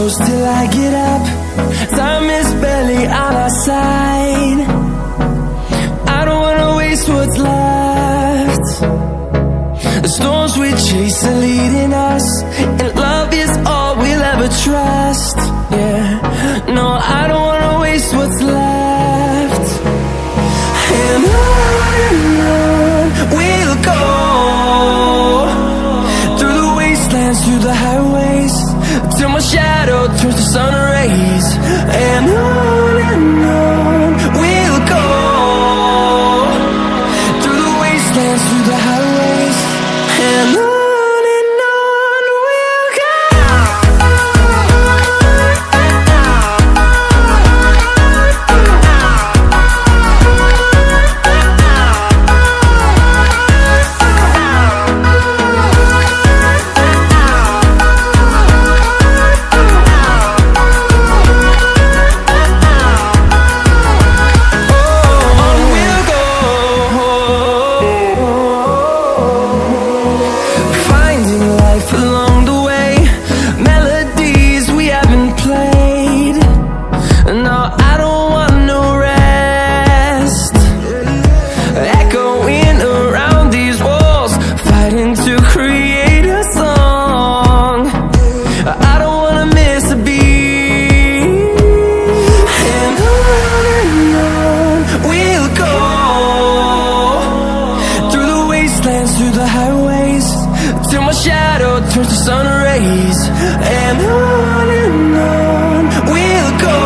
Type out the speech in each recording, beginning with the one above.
close till I get up. Time is barely on our side. I don't wanna waste what's left. The storms we chase are leading us, and love is all we'll ever trust. Yeah, no, I don't wanna waste what's left. And on we'll go, through the wastelands, through the highways, till my shadow turns to sun rays. And on we'll go, through the wastelands, through the highways, and on we'll go. Through the highways, till my shadow turns to sun rays. And on we'll go,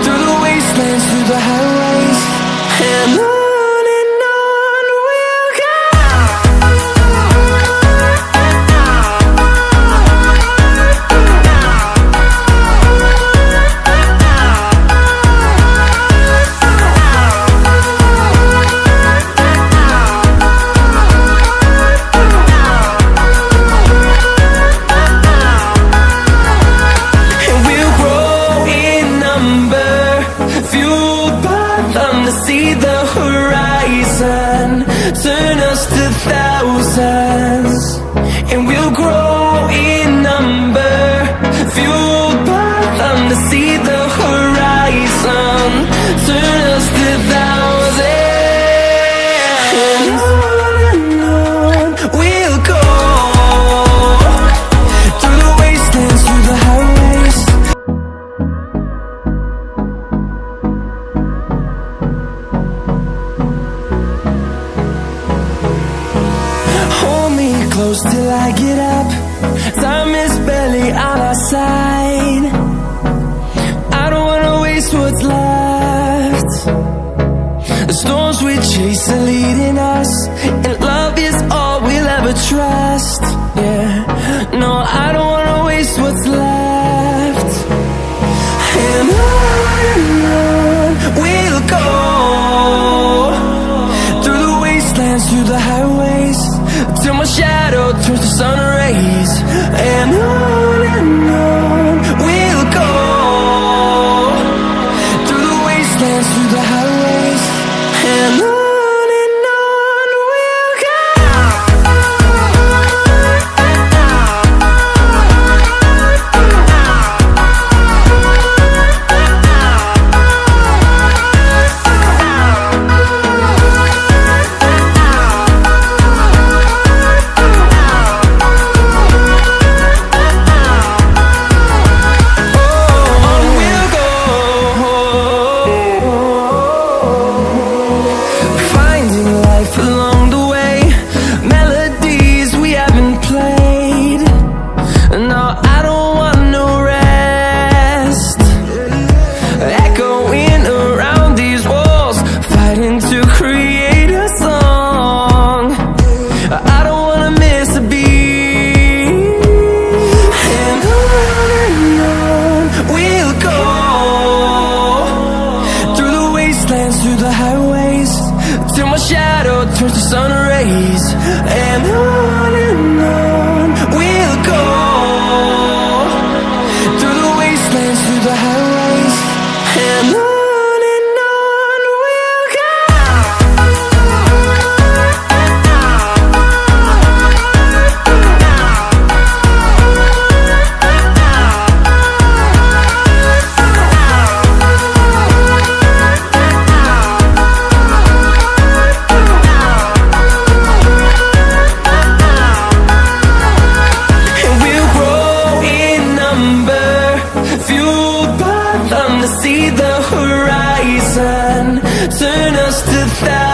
through the wastelands, through the highways, and on we'll go. See the horizon, turn us to thousands, and we'll grow in number, fueled by them. To see the horizon, turn us to thousands, and on we'll go, through the wastelands, through the highways. Close till I get up. Time is barely on our side. I don't wanna waste what's left. The storms we chase are leading us, and love is all we'll ever trust. Yeah, no, I don't wanna waste what's left. And on we'll go, through the wastelands, through the highways, till my shadow turns to sun rays. And on we'll go, through the wastelands, through the highways, and on we'll go. Through the highways, till my shadow turns to sun rays. And on we'll go, through the wastelands, through the highways, and on we'll go. that